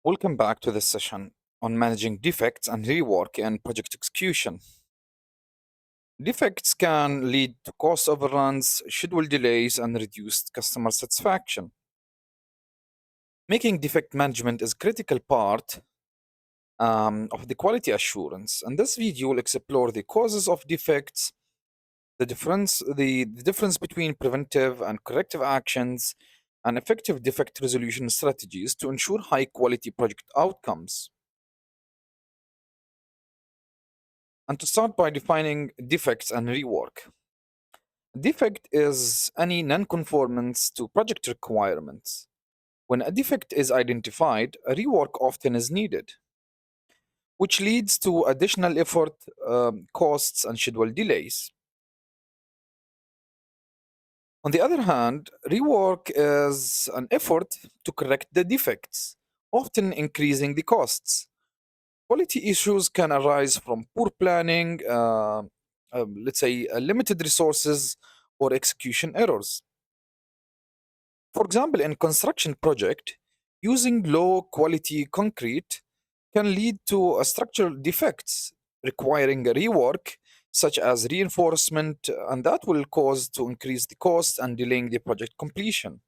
Welcome back to this session on managing defects and rework in project execution. Defects can lead to cost overruns, schedule delays, and reduced customer satisfaction. Making defect management is a critical part of the quality assurance. And this video will explore the causes of defects, the difference between preventive and corrective actions, and effective defect resolution strategies to ensure high quality project outcomes. And to start by defining defects and rework. Defect is any non-conformance to project requirements. When a defect is identified, a rework often is needed, which leads to additional effort, costs, and schedule delays. On the other hand, rework is an effort to correct the defects, often increasing the costs. Quality issues can arise from poor planning, let's say limited resources, or execution errors. For example, in construction project, using low quality concrete can lead to structural defects requiring a rework, such as reinforcement, and that will cause to increase the cost and delaying the project completion.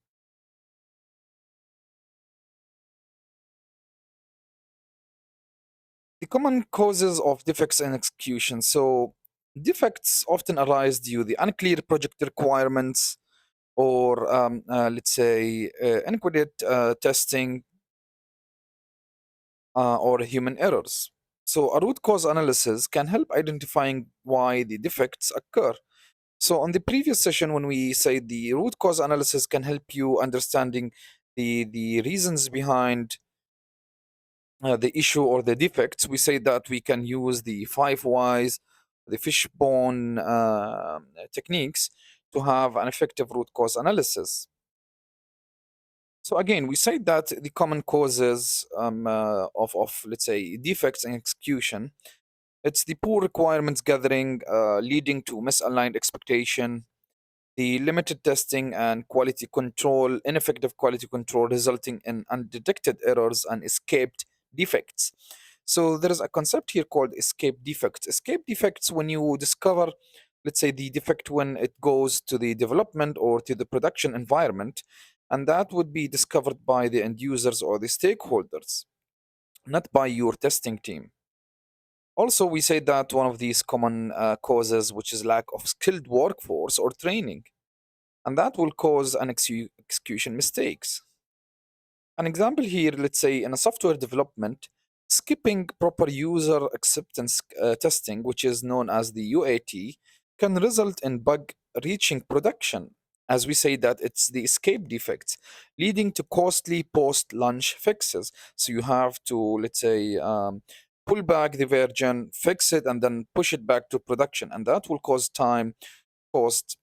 The common causes of defects in execution. So, defects often arise due to the unclear project requirements or, let's say, inadequate testing or human errors. So, a root cause analysis can help identifying why the defects occur. So, on the previous session, when we said the root cause analysis can help you understanding the reasons behind the issue or the defects, we say that we can use the 5 whys, the fishbone techniques to have an effective root cause analysis. So again, we say that the common causes of let's say defects in execution, it's the poor requirements gathering leading to misaligned expectation, the limited testing and quality control, ineffective quality control resulting in undetected errors and escaped defects. So there is a concept here called escape defects. Escape defects when you discover, let's say, the defect when it goes to the development or to the production environment, and that would be discovered by the end users or the stakeholders, not by your testing team. Also, we say that one of these common causes, which is lack of skilled workforce or training, and that will cause an execution mistakes. An example here, let's say in a software development, skipping proper user acceptance testing, which is known as the UAT, can result in bug reaching production. As we say that it's the escape defects, leading to costly post-launch fixes. So you have to, let's say, pull back the version, fix it, and then push it back to production, and that will cause time, cost,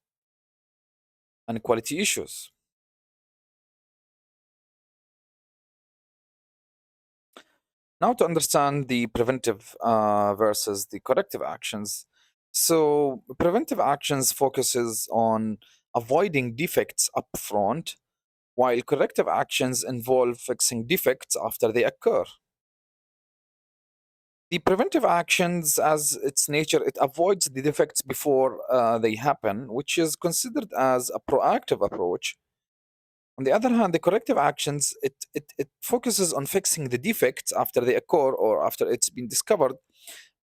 and quality issues. Now, to understand the preventive versus the corrective actions. So, preventive actions focuses on avoiding defects upfront, while corrective actions involve fixing defects after they occur. The preventive actions, as its nature, it avoids the defects before they happen, which is considered as a proactive approach. On the other hand, the corrective actions, it focuses on fixing the defects after they occur or after it's been discovered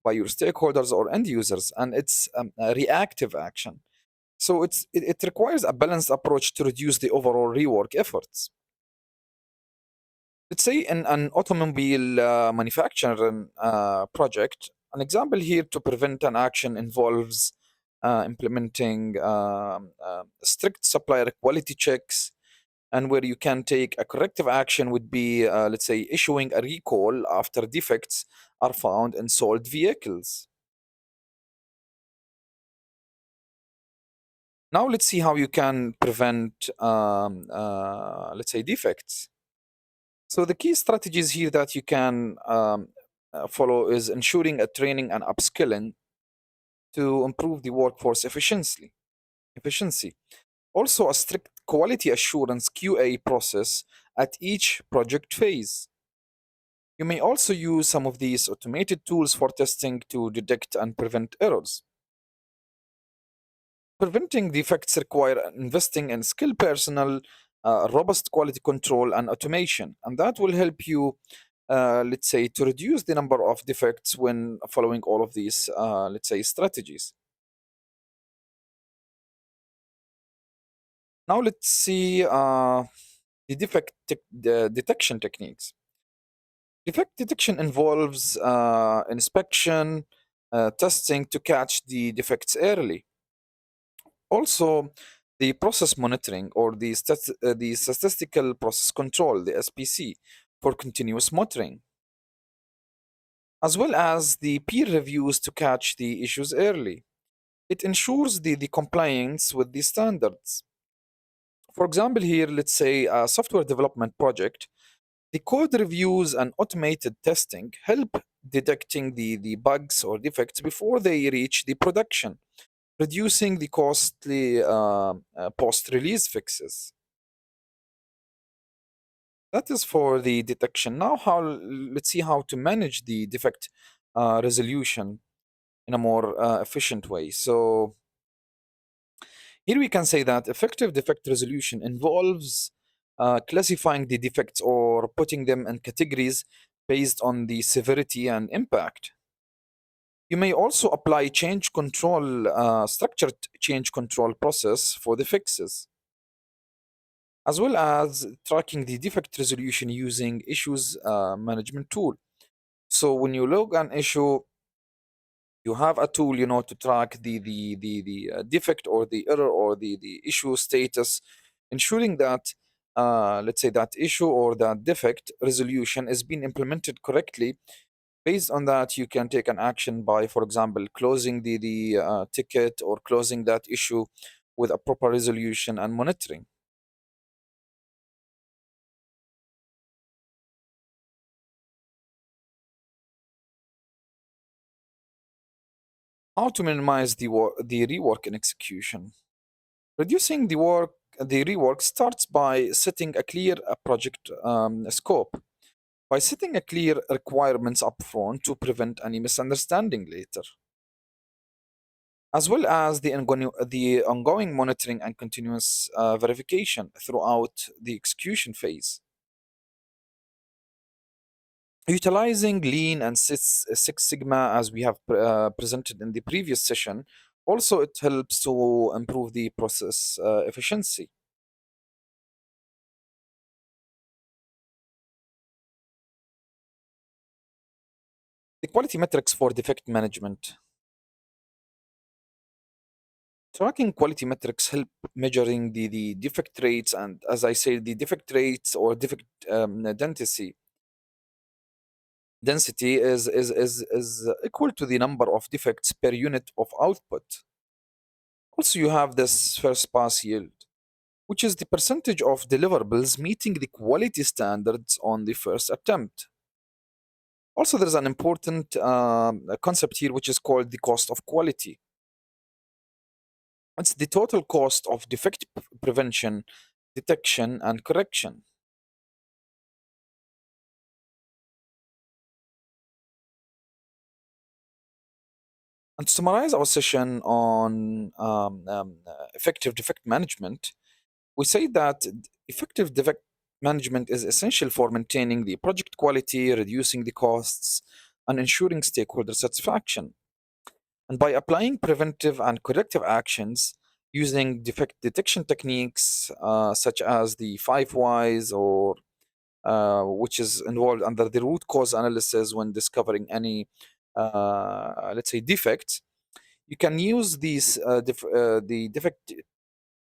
by your stakeholders or end users, and it's a reactive action. So it requires a balanced approach to reduce the overall rework efforts. Let's say in an automobile manufacturing project, an example here to prevent an action involves implementing strict supplier quality checks, and where you can take a corrective action would be, let's say, issuing a recall after defects are found in sold vehicles. Now let's see how you can prevent, let's say, defects. So the key strategies here that you can follow is ensuring a training and upskilling to improve the workforce efficiency. Also, a strict quality assurance QA process at each project phase. You may also use some of these automated tools for testing to detect and prevent errors. Preventing defects require investing in skilled personnel, robust quality control, and automation, and that will help you, let's say, to reduce the number of defects when following all of these, let's say, strategies. Now let's see the the detection techniques. Defect detection involves inspection, testing to catch the defects early. Also, the process monitoring or the statistical process control, the SPC, for continuous monitoring, as well as the peer reviews to catch the issues early. It ensures the compliance with the standards. For example, here, let's say a software development project, the code reviews and automated testing help detecting the bugs or defects before they reach the production, reducing the costly post-release fixes. That is for the detection. Now, let's see how to manage the defect resolution in a more efficient way. So here we can say that effective defect resolution involves classifying the defects or putting them in categories based on the severity and impact. You may also apply change control, structured change control process for the fixes, as well as tracking the defect resolution using issues management tool. So when you log an issue, you have a tool, to track the defect or the error or the issue status, ensuring that let's say that issue or that defect resolution is being implemented correctly. Based on that, you can take an action by, for example, closing the ticket or closing that issue with a proper resolution and monitoring. How to minimize the rework in execution. Reducing the rework starts by setting a clear project scope, by setting a clear requirements upfront to prevent any misunderstanding later, as well as the ongoing monitoring and continuous verification throughout the execution phase. Utilizing Lean and Six Sigma, as we have presented in the previous session, also it helps to improve the process efficiency. The quality metrics for defect management. Tracking quality metrics help measuring the defect rates, and as I say, the defect rates or defect density is equal to the number of defects per unit of output. Also, you have this first pass yield, which is the percentage of deliverables meeting the quality standards on the first attempt. Also, there's an important concept here, which is called the cost of quality. It's the total cost of defect prevention, detection, and correction. And to summarize our session on effective defect management, we say that effective defect management is essential for maintaining the project quality, reducing the costs, and ensuring stakeholder satisfaction. And by applying preventive and corrective actions using defect detection techniques such as the 5 Whys, or which is involved under the root cause analysis when discovering any, let's say, defects, you can use these the defect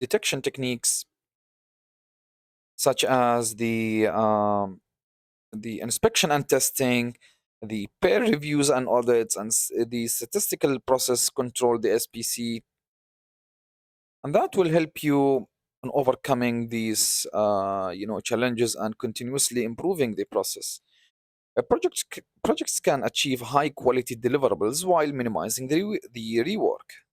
detection techniques such as the inspection and testing, the peer reviews and audits, and the statistical process control, the SPC, and that will help you in overcoming these challenges and continuously improving the process. Projects can achieve high quality deliverables while minimizing the rework.